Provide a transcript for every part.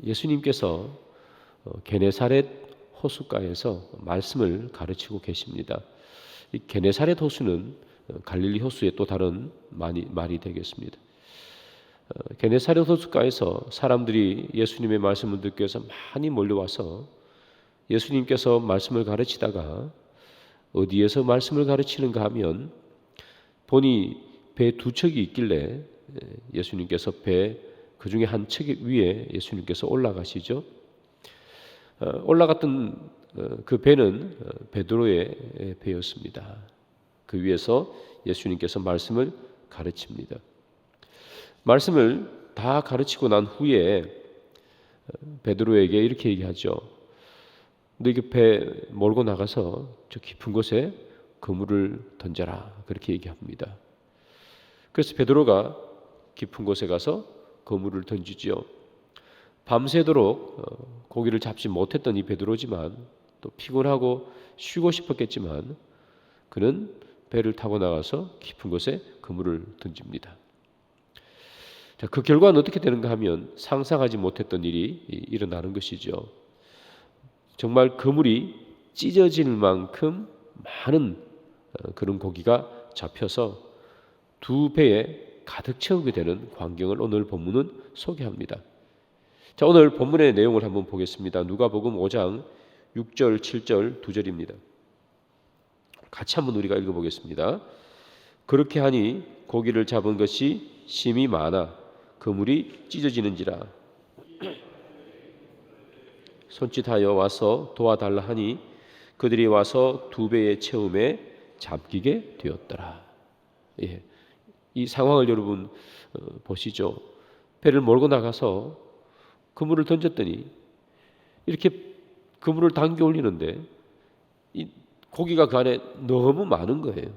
예수님께서 게네사렛 호숫가에서 말씀을 가르치고 계십니다. 이 게네사렛 호수는 갈릴리 호수의 또 다른 말이 되겠습니다. 게네사렛 호숫가에서 사람들이 예수님의 말씀을 듣기 위해서 많이 몰려와서 예수님께서 말씀을 가르치다가 어디에서 말씀을 가르치는가 하면 보니 배 두 척이 있길래 예수님께서 배 그 중에 한 척 위에 예수님께서 올라가시죠. 올라갔던 그 배는 베드로의 배였습니다. 그 위에서 예수님께서 말씀을 가르칩니다. 말씀을 다 가르치고 난 후에 베드로에게 이렇게 얘기하죠. 너 이게 배 몰고 나가서 저 깊은 곳에 그물을 던져라. 그렇게 얘기합니다. 그래서 베드로가 깊은 곳에 가서 그물을 던지지요. 밤새도록 고기를 잡지 못했던 이 베드로지만 또 피곤하고 쉬고 싶었겠지만 그는 배를 타고 나가서 깊은 곳에 그물을 던집니다. 자, 그 결과는 어떻게 되는가 하면 상상하지 못했던 일이 일어나는 것이죠. 정말 그물이 찢어질 만큼 많은 그런 고기가 잡혀서 두 배에 가득 채우게 되는 광경을 오늘 본문은 소개합니다. 자, 오늘 본문의 내용을 한번 보겠습니다. 누가복음 5장 6절, 7절, 2절입니다. 같이 한번 우리가 읽어보겠습니다. 그렇게 하니 고기를 잡은 것이 심이 많아 그물이 찢어지는지라 손짓하여 와서 도와달라 하니 그들이 와서 두 배의 채움에 잠기게 되었더라. 예, 이 상황을 여러분 보시죠. 배를 몰고 나가서 그물을 던졌더니 이렇게 그물을 당겨 올리는데 이 고기가 그 안에 너무 많은 거예요.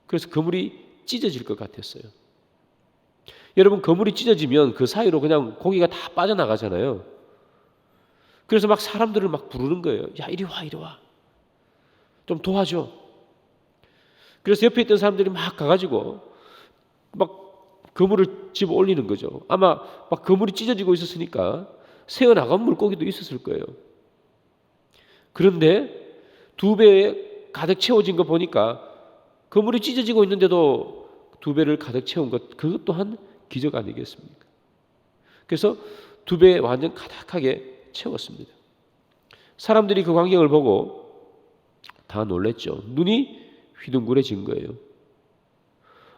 그래서 그물이 찢어질 것 같았어요. 여러분, 그물이 찢어지면 그 사이로 그냥 고기가 다 빠져나가잖아요. 그래서 막 사람들을 막 부르는 거예요. 야, 이리 와, 이리 와. 좀 도와줘. 그래서 옆에 있던 사람들이 막 가가지고 막 그물을 집어 올리는 거죠. 아마 막 그물이 찢어지고 있었으니까 새어나간 물고기도 있었을 거예요. 그런데 두 배에 가득 채워진 거 보니까 그물이 찢어지고 있는데도 두 배를 가득 채운 것, 그것 또한 기적 아니겠습니까? 그래서 두 배에 완전 가득하게 채웠습니다. 사람들이 그 광경을 보고 다 놀랬죠. 눈이 휘둥그레진 거예요.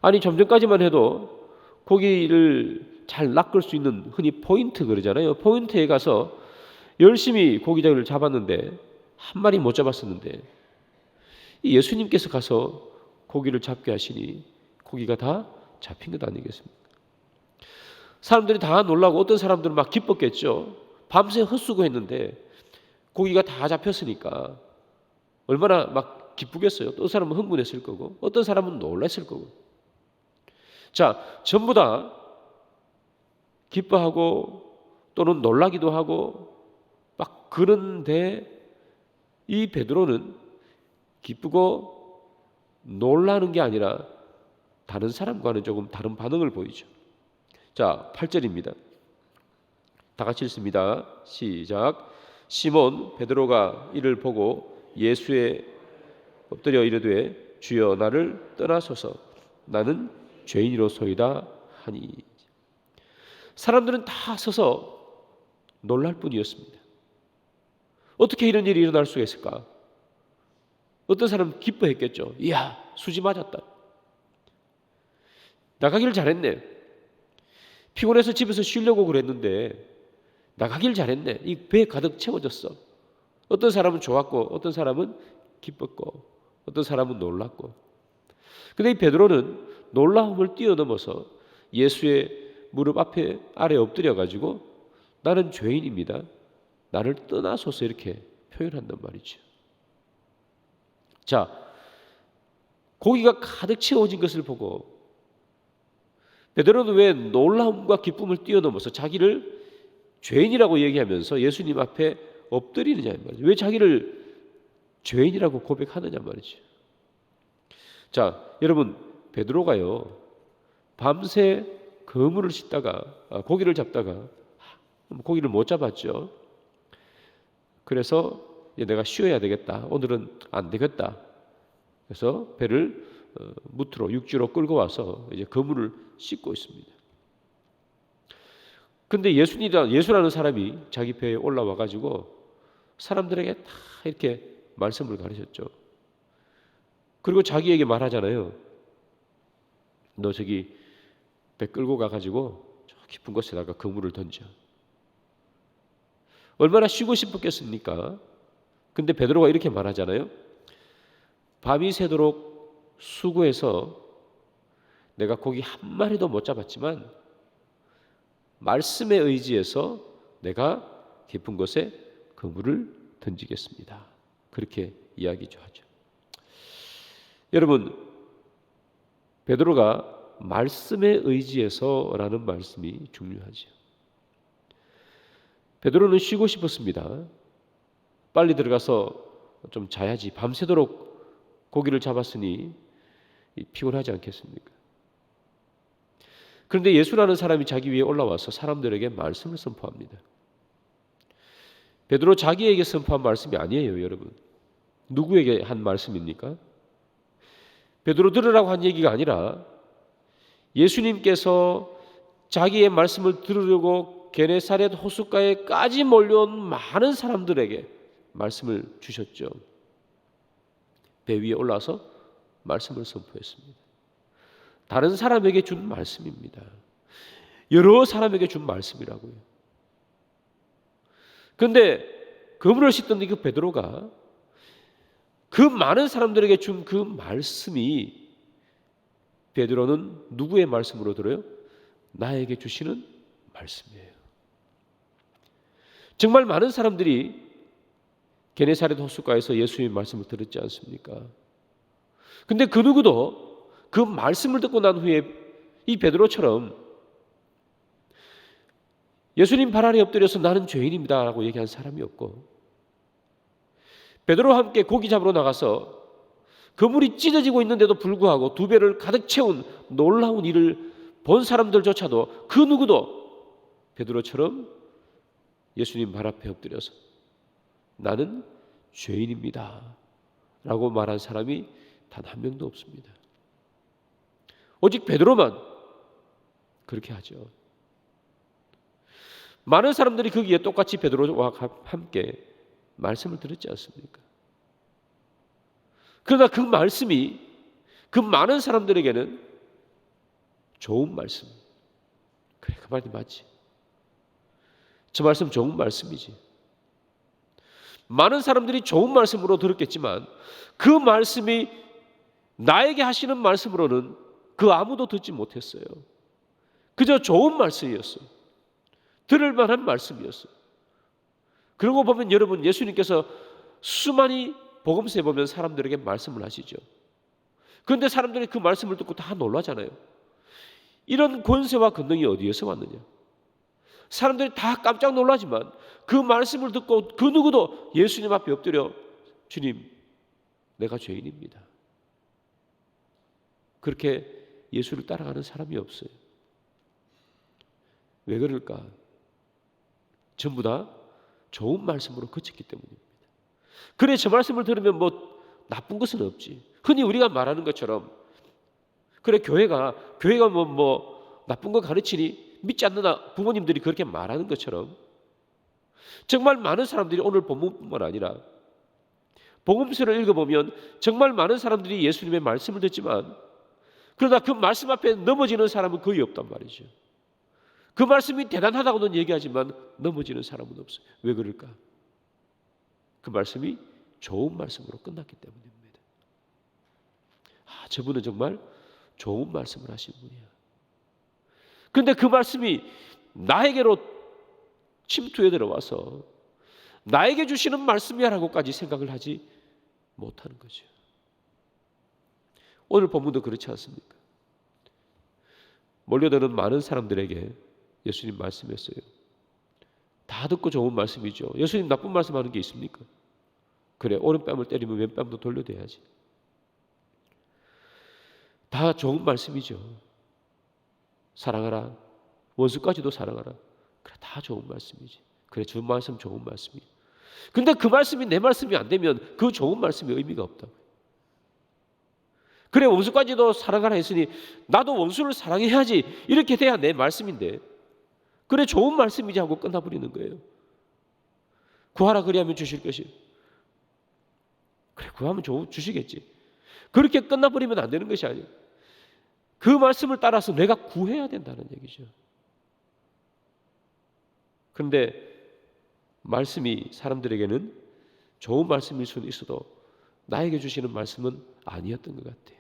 아니, 좀 전까지만 해도 고기를 잘 낚을 수 있는, 흔히 포인트 그러잖아요. 포인트에 가서 열심히 고기를 잡았는데 한 마리 못 잡았었는데 예수님께서 가서 고기를 잡게 하시니 고기가 다 잡힌 것 아니겠습니까? 사람들이 다 놀라고 어떤 사람들은 막 기뻤겠죠. 밤새 헛수고했는데 고기가 다 잡혔으니까 얼마나 막 기쁘겠어요. 어떤 사람은 흥분했을 거고 어떤 사람은 놀랐을 거고. 자, 전부 다 기뻐하고 또는 놀라기도 하고 막 그런데 이 베드로는 기쁘고 놀라는 게 아니라 다른 사람과는 조금 다른 반응을 보이죠. 자, 8절입니다. 다 같이 읽습니다. 시작. 시몬 베드로가 이를 보고 예수에 엎드려 이르되 주여 나를 떠나소서 나는 죄인이로소이다 하니. 사람들은 다 서서 놀랄 뿐이었습니다. 어떻게 이런 일이 일어날 수가 있을까? 어떤 사람은 기뻐했겠죠. 이야, 수지 맞았다. 나가길 잘했네. 피곤해서 집에서 쉬려고 그랬는데 나가길 잘했네. 이 배에 가득 채워졌어. 어떤 사람은 좋았고 어떤 사람은 기뻤고 어떤 사람은 놀랐고. 근데 이 베드로는 놀라움을 뛰어넘어서 예수의 무릎 앞에 아래 엎드려 가지고 나는 죄인입니다. 나를 떠나소서 이렇게 표현한단 말이죠. 자, 고기가 가득 채워진 것을 보고 베드로는 왜 놀라움과 기쁨을 뛰어넘어서 자기를 죄인이라고 얘기하면서 예수님 앞에 엎드리느냐 말이죠. 왜 자기를 죄인이라고 고백하느냐 말이죠. 자, 여러분, 베드로가요 밤새 그물을 씻다가 고기를 잡다가 고기를 못 잡았죠. 그래서 이제 내가 쉬어야 되겠다. 오늘은 안 되겠다. 그래서 배를 무트로 육지로 끌고 와서 이제 그물을 씻고 있습니다. 근데 예수라는 사람이 자기 배에 올라와 가지고 사람들에게 다 이렇게 말씀을 가르쳤죠. 그리고 자기에게 말하잖아요. 너 저기 배 끌고 가 가지고 저 깊은 곳에다가 그물을 던져. 얼마나 쉬고 싶었겠습니까? 근데 베드로가 이렇게 말하잖아요. 밤이 새도록 수고해서 내가 고기 한 마리도 못 잡았지만 말씀에 의지해서 내가 깊은 곳에 그물을 던지겠습니다. 그렇게 이야기죠 하죠. 여러분, 베드로가 말씀에 의지해서라는 말씀이 중요하죠. 베드로는 쉬고 싶었습니다. 빨리 들어가서 좀 자야지. 밤새도록 고기를 잡았으니 피곤하지 않겠습니까? 그런데 예수라는 사람이 자기 위에 올라와서 사람들에게 말씀을 선포합니다. 베드로 자기에게 선포한 말씀이 아니에요, 여러분. 누구에게 한 말씀입니까? 베드로 들으라고 한 얘기가 아니라 예수님께서 자기의 말씀을 들으려고 게네사렛 호숫가에까지 몰려온 많은 사람들에게 말씀을 주셨죠. 배 위에 올라서 말씀을 선포했습니다. 다른 사람에게 준 말씀입니다. 여러 사람에게 준 말씀이라고요. 그런데 그물을 씻던 그 베드로가 그 많은 사람들에게 준 그 말씀이 베드로는 누구의 말씀으로 들어요? 나에게 주시는 말씀이에요. 정말 많은 사람들이 게네사렛 호숫가에서 예수님의 말씀을 들었지 않습니까? 근데 그 누구도 그 말씀을 듣고 난 후에 이 베드로처럼 예수님 발 아래 엎드려서 나는 죄인입니다 라고 얘기한 사람이 없고, 베드로와 함께 고기 잡으러 나가서 그물이 찢어지고 있는데도 불구하고 두 배를 가득 채운 놀라운 일을 본 사람들조차도 그 누구도 베드로처럼 예수님 발 앞에 엎드려서 나는 죄인입니다 라고 말한 사람이 단 한 명도 없습니다. 오직 베드로만 그렇게 하죠. 많은 사람들이 거기에 똑같이 베드로와 함께 말씀을 들었지 않습니까? 그러나 그 말씀이 그 많은 사람들에게는 좋은 말씀. 그래, 그 말이 맞지. 저 말씀 좋은 말씀이지. 많은 사람들이 좋은 말씀으로 들었겠지만 그 말씀이 나에게 하시는 말씀으로는 그 아무도 듣지 못했어요. 그저 좋은 말씀이었어요. 들을 만한 말씀이었어요. 그러고 보면 여러분, 예수님께서 수많이 복음서에 보면 사람들에게 말씀을 하시죠. 그런데 사람들이 그 말씀을 듣고 다 놀라잖아요. 이런 권세와 권능이 어디에서 왔느냐? 사람들이 다 깜짝 놀라지만 그 말씀을 듣고 그 누구도 예수님 앞에 엎드려 주님, 내가 죄인입니다. 그렇게 예수를 따라가는 사람이 없어요. 왜 그럴까? 전부 다 좋은 말씀으로 그쳤기 때문입니다. 그래, 저 말씀을 들으면 뭐 나쁜 것은 없지. 흔히 우리가 말하는 것처럼 그래, 교회가 뭐 나쁜 거 가르치니 믿지 않는다, 부모님들이 그렇게 말하는 것처럼 정말 많은 사람들이 오늘 본문뿐만 아니라 복음서를 읽어보면 정말 많은 사람들이 예수님의 말씀을 듣지만 그러나 그 말씀 앞에 넘어지는 사람은 거의 없단 말이죠. 그 말씀이 대단하다고는 얘기하지만 넘어지는 사람은 없어요. 왜 그럴까? 그 말씀이 좋은 말씀으로 끝났기 때문입니다. 저분은 정말 좋은 말씀을 하신 분이야. 그런데 그 말씀이 나에게로 침투해 들어와서 나에게 주시는 말씀이야라고까지 생각을 하지 못하는 거죠. 오늘 본문도 그렇지 않습니까? 몰려드는 많은 사람들에게 예수님 말씀했어요. 다 듣고 좋은 말씀이죠. 예수님 나쁜 말씀하는 게 있습니까? 그래, 오른뺨을 때리면 왼뺨도 돌려대야지. 다 좋은 말씀이죠. 사랑하라, 원수까지도 사랑하라. 그래, 다 좋은 말씀이지. 그래, 주 말씀 좋은 말씀이. 근데 그 말씀이 내 말씀이 안 되면 그 좋은 말씀이 의미가 없다고. 그래, 원수까지도 사랑하라 했으니 나도 원수를 사랑해야지. 이렇게 돼야 내 말씀인데. 그래, 좋은 말씀이지 하고 끝나버리는 거예요. 구하라 그리하면 주실 것이. 그래, 구하면 주시겠지. 그렇게 끝나버리면 안 되는 것이 아니에요. 그 말씀을 따라서 내가 구해야 된다는 얘기죠. 그런데 말씀이 사람들에게는 좋은 말씀일 수는 있어도 나에게 주시는 말씀은 아니었던 것 같아요.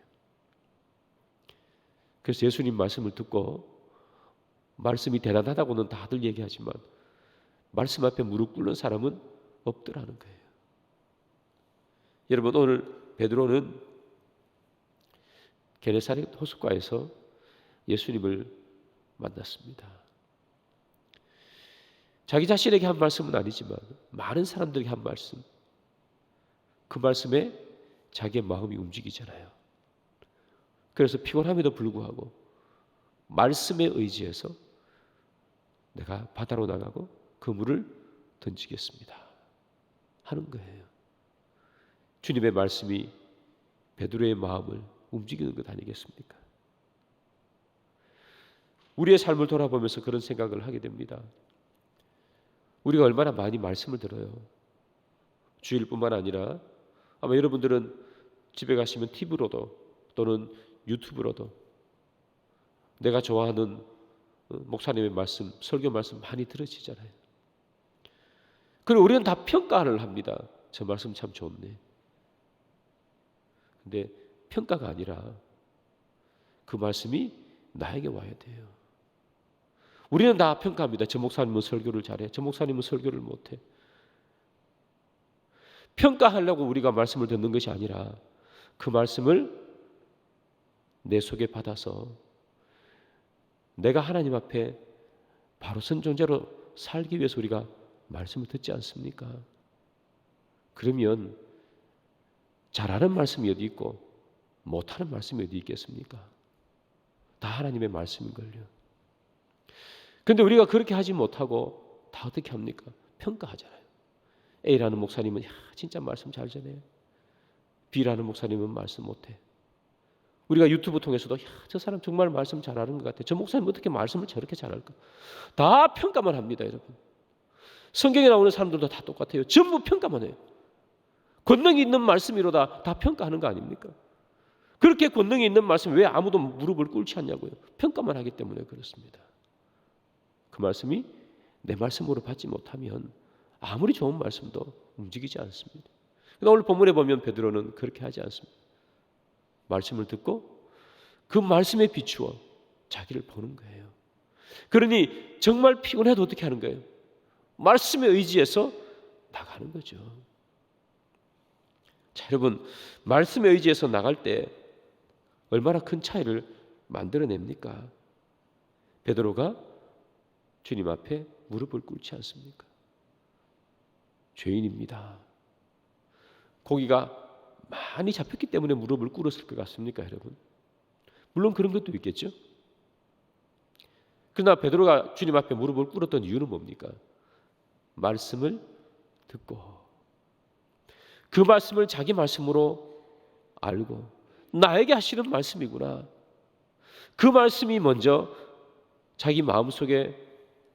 그래서 예수님 말씀을 듣고 말씀이 대단하다고는 다들 얘기하지만 말씀 앞에 무릎 꿇는 사람은 없더라는 거예요. 여러분, 오늘 베드로는 게네사렛 호숫가에서 예수님을 만났습니다. 자기 자신에게 한 말씀은 아니지만 많은 사람들에게 한 말씀, 그 말씀에 자기의 마음이 움직이잖아요. 그래서 피곤함에도 불구하고 말씀에 의지해서 내가 바다로 나가고 그물을 던지겠습니다 하는 거예요. 주님의 말씀이 베드로의 마음을 움직이는 것 아니겠습니까? 우리의 삶을 돌아보면서 그런 생각을 하게 됩니다. 우리가 얼마나 많이 말씀을 들어요. 주일뿐만 아니라 아마 여러분들은 집에 가시면 TV로도 또는 유튜브로도 내가 좋아하는 목사님의 말씀, 설교 말씀 많이 들으시잖아요. 그리고 우리는 다 평가를 합니다. 저 말씀 참 좋네. 근데 평가가 아니라 그 말씀이 나에게 와야 돼요. 우리는 다 평가합니다. 저 목사님은 설교를 잘해. 저 목사님은 설교를 못해. 평가하려고 우리가 말씀을 듣는 것이 아니라 그 말씀을 내 속에 받아서 내가 하나님 앞에 바로 선 존재로 살기 위해서 우리가 말씀을 듣지 않습니까? 그러면 잘하는 말씀이 어디 있고 못하는 말씀이 어디 있겠습니까? 다 하나님의 말씀인걸요. 그런데 우리가 그렇게 하지 못하고 다 어떻게 합니까? 평가하잖아요. A라는 목사님은 진짜 말씀 잘 전해요. B라는 목사님은 말씀 못해. 우리가 유튜브 통해서도 저 사람 정말 말씀 잘하는 것 같아. 저 목사님 어떻게 말씀을 저렇게 잘할까? 다 평가만 합니다, 여러분. 성경에 나오는 사람들도 다 똑같아요. 전부 평가만 해요. 권능이 있는 말씀이로다 다 평가하는 거 아닙니까? 그렇게 권능이 있는 말씀 왜 아무도 무릎을 꿇지 않냐고요. 평가만 하기 때문에 그렇습니다. 그 말씀이 내 말씀으로 받지 못하면 아무리 좋은 말씀도 움직이지 않습니다. 오늘 본문에 보면 베드로는 그렇게 하지 않습니다. 말씀을 듣고 그 말씀에 비추어 자기를 보는 거예요. 그러니 정말 피곤해도 어떻게 하는 거예요? 말씀에 의지해서 나가는 거죠. 자, 여러분, 말씀에 의지해서 나갈 때 얼마나 큰 차이를 만들어냅니까? 베드로가 주님 앞에 무릎을 꿇지 않습니까? 죄인입니다. 고기가 많이 잡혔기 때문에 무릎을 꿇었을 것 같습니까, 여러분? 물론 그런 것도 있겠죠. 그러나 베드로가 주님 앞에 무릎을 꿇었던 이유는 뭡니까? 말씀을 듣고 그 말씀을 자기 말씀으로 알고 나에게 하시는 말씀이구나. 그 말씀이 먼저 자기 마음속에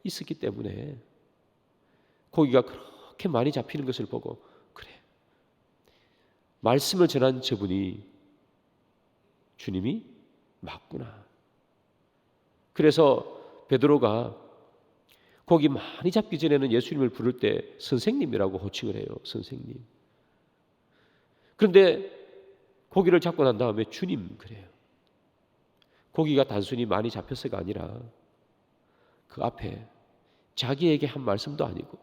있었기 때문에 고기가 그렇게 많이 잡히는 것을 보고 그래, 말씀을 전한 저분이 주님이 맞구나. 그래서 베드로가 고기 많이 잡기 전에는 예수님을 부를 때 선생님이라고 호칭을 해요. 선생님. 그런데 고기를 잡고 난 다음에 주님 그래요. 고기가 단순히 많이 잡혔어가 아니라 그 앞에 자기에게 한 말씀도 아니고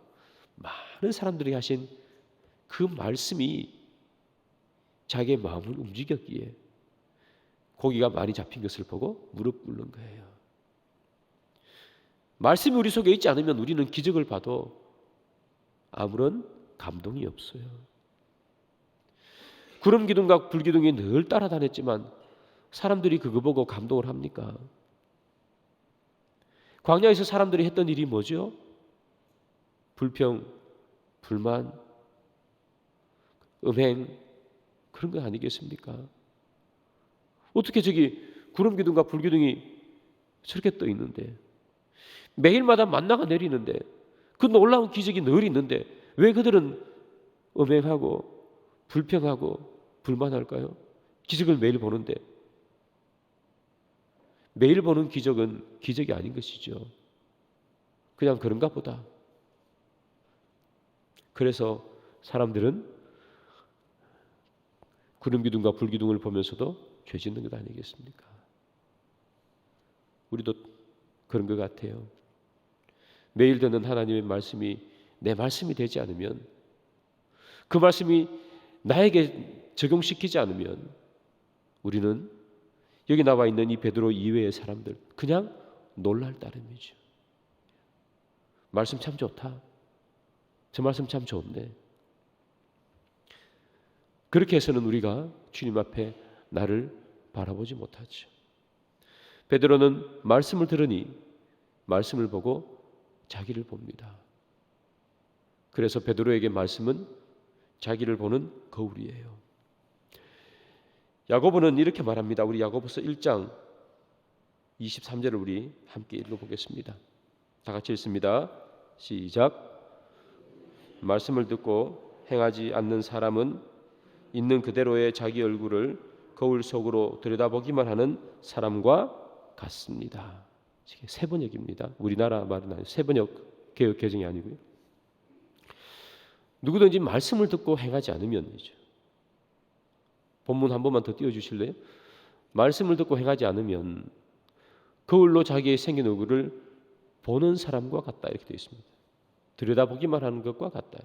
많은 사람들이 하신 그 말씀이 자기의 마음을 움직였기에 고기가 많이 잡힌 것을 보고 무릎 꿇는 거예요. 말씀이 우리 속에 있지 않으면 우리는 기적을 봐도 아무런 감동이 없어요. 구름 기둥과 불 기둥이 늘 따라다녔지만 사람들이 그거 보고 감동을 합니까? 광야에서 사람들이 했던 일이 뭐죠? 불평, 불만, 음행 그런 거 아니겠습니까? 어떻게 저기 구름기둥과 불기둥이 저렇게 떠 있는데 매일마다 만나가 내리는데 그 놀라운 기적이 늘 있는데 왜 그들은 음행하고 불평하고 불만할까요? 기적을 매일 보는데 매일 보는 기적은 기적이 아닌 것이죠. 그냥 그런가 보다. 그래서 사람들은 구름기둥과 불기둥을 보면서도 죄 짓는 것 아니겠습니까? 우리도 그런 것 같아요. 매일 듣는 하나님의 말씀이 내 말씀이 되지 않으면, 그 말씀이 나에게 적용시키지 않으면 우리는 여기 나와 있는 이 베드로 이외의 사람들 그냥 놀랄 따름이죠. 말씀 참 좋다. 저 말씀 참 좋은데 그렇게 해서는 우리가 주님 앞에 나를 바라보지 못하죠. 베드로는 말씀을 들으니 말씀을 보고 자기를 봅니다. 그래서 베드로에게 말씀은 자기를 보는 거울이에요. 야고보는 이렇게 말합니다. 우리 야고보서 1장 23절을 우리 함께 읽어보겠습니다. 다 같이 읽습니다. 시작. 말씀을 듣고 행하지 않는 사람은 있는 그대로의 자기 얼굴을 거울 속으로 들여다보기만 하는 사람과 같습니다. 세번역입니다. 우리나라 말은 아니고 세번역 개역 개정이 아니고요. 누구든지 말씀을 듣고 행하지 않으면이죠. 본문 한 번만 더 띄워주실래요? 말씀을 듣고 행하지 않으면 거울로 자기의 생긴 얼굴을 보는 사람과 같다 이렇게 되어 있습니다. 들여다보기만 하는 것과 같다.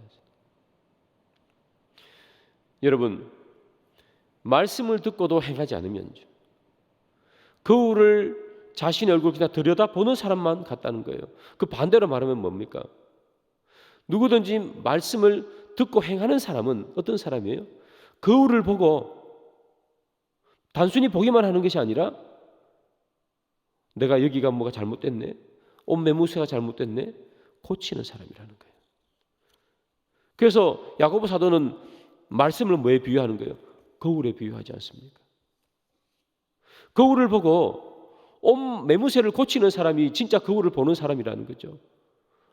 여러분, 말씀을 듣고도 행하지 않으면 거울을 자신의 얼굴을 그냥 들여다보는 사람만 같다는 거예요. 그 반대로 말하면 뭡니까? 누구든지 말씀을 듣고 행하는 사람은 어떤 사람이에요? 거울을 보고 단순히 보기만 하는 것이 아니라 내가 여기가 뭐가 잘못됐네, 옷 매무새가 잘못됐네, 고치는 사람이라는 거예요. 그래서 야고보 사도는 말씀을 뭐에 비유하는 거예요? 거울에 비유하지 않습니까? 거울을 보고 옷 매무새를 고치는 사람이 진짜 거울을 보는 사람이라는 거죠.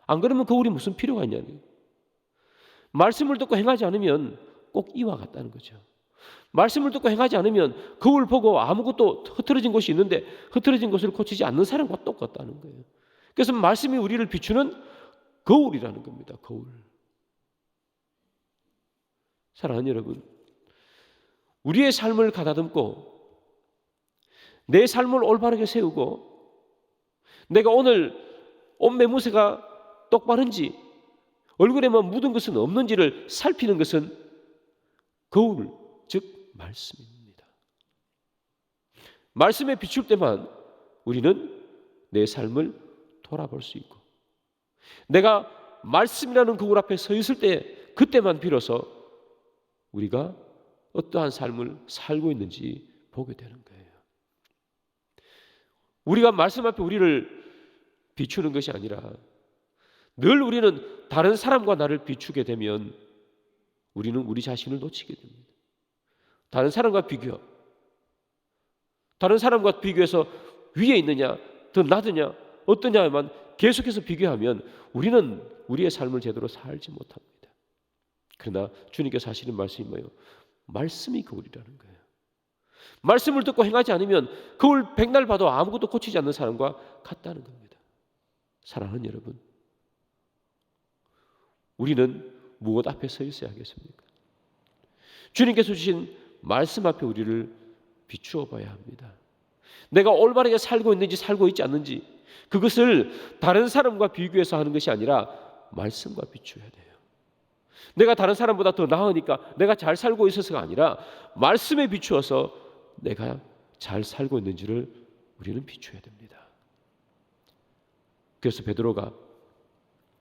안 그러면 거울이 무슨 필요가 있냐는 거예요. 말씀을 듣고 행하지 않으면 꼭 이와 같다는 거죠. 말씀을 듣고 행하지 않으면 거울 보고 아무것도 흐트러진 곳이 있는데 흐트러진 곳을 고치지 않는 사람과 똑같다는 거예요. 그래서 말씀이 우리를 비추는 거울이라는 겁니다. 거울. 사랑하는 여러분, 우리의 삶을 가다듬고 내 삶을 올바르게 세우고 내가 오늘 옷 매무새가 똑바른지 얼굴에만 묻은 것은 없는지를 살피는 것은 거울, 즉 말씀입니다. 말씀에 비출 때만 우리는 내 삶을 돌아볼 수 있고 내가 말씀이라는 거울 앞에 서 있을 때 그때만 비로소 우리가 어떠한 삶을 살고 있는지 보게 되는 거예요. 우리가 말씀 앞에 우리를 비추는 것이 아니라 늘 우리는 다른 사람과 나를 비추게 되면 우리는 우리 자신을 놓치게 됩니다. 다른 사람과 비교해서 위에 있느냐, 더 낮으냐, 어떠냐만 계속해서 비교하면 우리는 우리의 삶을 제대로 살지 못합니다. 그러나 주님께서 하시는 말씀이 뭐예요? 말씀이 거울이라는 거예요. 말씀을 듣고 행하지 않으면 거울 백날 봐도 아무것도 고치지 않는 사람과 같다는 겁니다. 사랑하는 여러분, 우리는 무엇 앞에 서 있어야 하겠습니까? 주님께서 주신 말씀 앞에 우리를 비추어 봐야 합니다. 내가 올바르게 살고 있는지 살고 있지 않는지 그것을 다른 사람과 비교해서 하는 것이 아니라 말씀과 비추어야 돼요. 내가 다른 사람보다 더 나으니까 내가 잘 살고 있어서가 아니라 말씀에 비추어서 내가 잘 살고 있는지를 우리는 비추어야 됩니다. 그래서 베드로가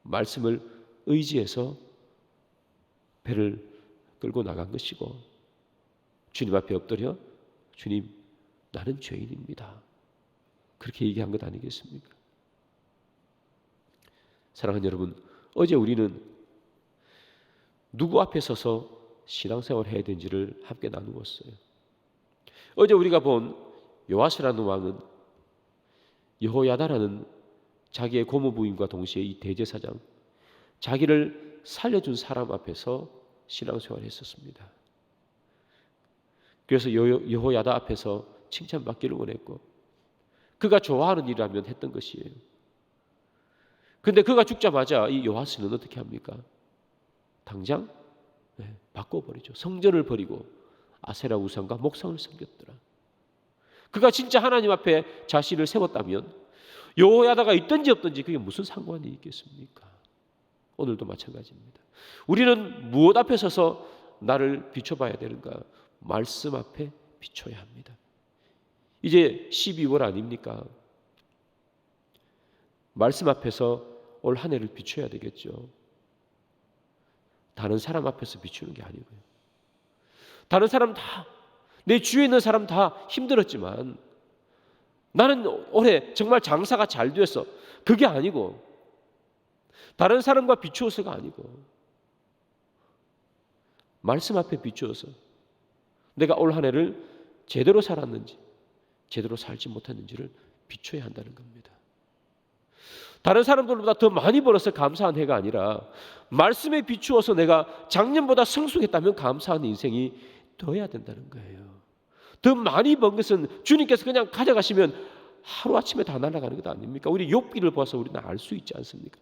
말씀을 의지해서 배를 끌고 나간 것이고 주님 앞에 엎드려 주님, 나는 죄인입니다. 그렇게 얘기한 것 아니겠습니까? 사랑하는 여러분, 어제 우리는 누구 앞에 서서 신앙생활을 해야 되는지를 함께 나누었어요. 어제 우리가 본 요아스라는 왕은 여호야다라는 자기의 고모부인과 동시에 이 대제사장, 자기를 살려준 사람 앞에서 신앙생활을 했었습니다. 그래서 여호야다 앞에서 칭찬받기를 원했고 그가 좋아하는 일이라면 했던 것이에요. 그런데 그가 죽자마자 이 요아스는 어떻게 합니까? 당장 바꿔버리죠. 성전을 버리고 아세라 우상과 목상을 섬겼더라. 그가 진짜 하나님 앞에 자신을 세웠다면 여호야다가 있든지 없든지 그게 무슨 상관이 있겠습니까? 오늘도 마찬가지입니다. 우리는 무엇 앞에 서서 나를 비춰봐야 되는가? 말씀 앞에 비춰야 합니다. 이제 12월 아닙니까? 말씀 앞에서 올 한 해를 비춰야 되겠죠. 다른 사람 앞에서 비추는 게 아니고요. 다른 사람 다, 내 주위에 있는 사람 다 힘들었지만 나는 올해 정말 장사가 잘 됐어. 그게 아니고 다른 사람과 비추어서가 아니고 말씀 앞에 비추어서 내가 올 한 해를 제대로 살았는지 제대로 살지 못했는지를 비춰야 한다는 겁니다. 다른 사람들보다 더 많이 벌어서 감사한 해가 아니라 말씀에 비추어서 내가 작년보다 성숙했다면 감사한 인생이 되어야 된다는 거예요. 더 많이 번 것은 주님께서 그냥 가져가시면 하루아침에 다 날아가는 것 아닙니까? 우리 욥기를 봐서 우리는 알 수 있지 않습니까?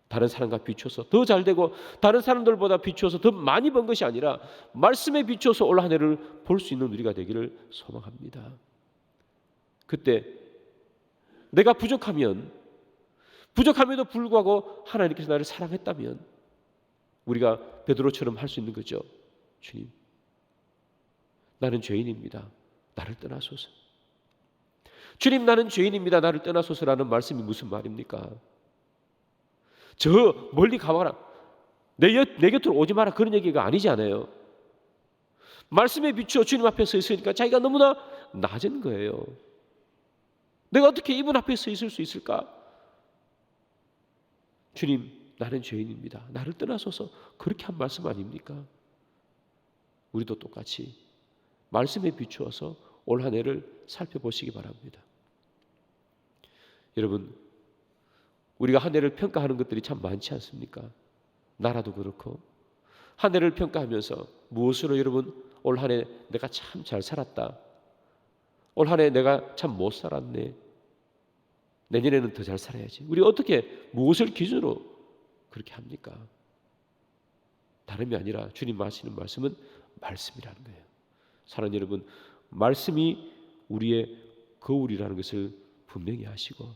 다른 사람과 비추어서 더 잘되고 다른 사람들보다 비추어서 더 많이 번 것이 아니라 말씀에 비추어서 올 한 해를 볼 수 있는 우리가 되기를 소망합니다. 그때 내가 부족함에도 불구하고 하나님께서 나를 사랑했다면 우리가 베드로처럼 할 수 있는 거죠. 주님, 나는 죄인입니다. 나를 떠나소서. 주님, 나는 죄인입니다. 나를 떠나소서라는 말씀이 무슨 말입니까? 저 멀리 가봐라. 내 곁으로 오지 마라. 그런 얘기가 아니잖아요. 말씀에 비추어 주님 앞에 서 있으니까 자기가 너무나 낮은 거예요. 내가 어떻게 이분 앞에 서 있을 수 있을까? 주님, 나는 죄인입니다. 나를 떠나소서. 그렇게 한 말씀 아닙니까? 우리도 똑같이 말씀에 비추어서 올 한 해를 살펴보시기 바랍니다. 여러분, 우리가 한 해를 평가하는 것들이 참 많지 않습니까? 나라도 그렇고 한 해를 평가하면서 무엇으로 여러분 올 한 해 내가 참 잘 살았다. 올 한 해 내가 참 못 살았네. 내년에는 더 잘 살아야지. 우리 어떻게 무엇을 기준으로 그렇게 합니까? 다름이 아니라 주님 하시는 말씀은 말씀이라는 거예요. 사랑하는 여러분, 말씀이 우리의 거울이라는 것을 분명히 하시고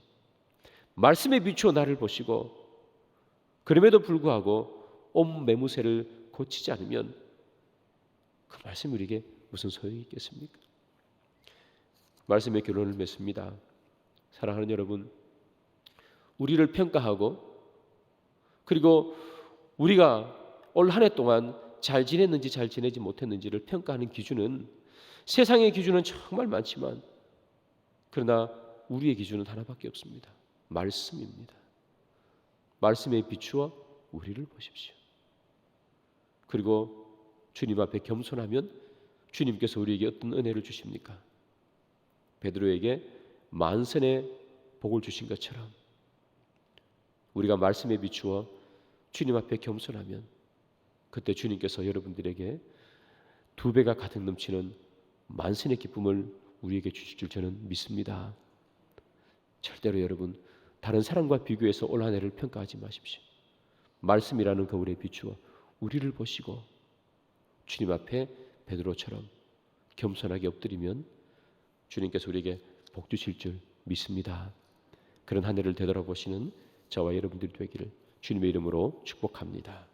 말씀에 비추어 나를 보시고 그럼에도 불구하고 온 매무새를 고치지 않으면 그 말씀이 우리에게 무슨 소용이 있겠습니까? 말씀의 결론을 맺습니다. 사랑하는 여러분, 우리를 평가하고 그리고 우리가 올 한 해 동안 잘 지냈는지 잘 지내지 못했는지를 평가하는 기준은 세상의 기준은 정말 많지만 그러나 우리의 기준은 하나밖에 없습니다. 말씀입니다. 말씀에 비추어 우리를 보십시오. 그리고 주님 앞에 겸손하면 주님께서 우리에게 어떤 은혜를 주십니까? 베드로에게 만선의 복을 주신 것처럼 우리가 말씀에 비추어 주님 앞에 겸손하면 그때 주님께서 여러분들에게 2배가 가득 넘치는 만선의 기쁨을 우리에게 주실 줄 저는 믿습니다. 절대로 여러분 다른 사람과 비교해서 올 한 해를 평가하지 마십시오. 말씀이라는 거울에 비추어 우리를 보시고 주님 앞에 베드로처럼 겸손하게 엎드리면 주님께서 우리에게 복 주실 줄 믿습니다. 그런 한 해를 되돌아보시는 저와 여러분들이 되기를 주님의 이름으로 축복합니다.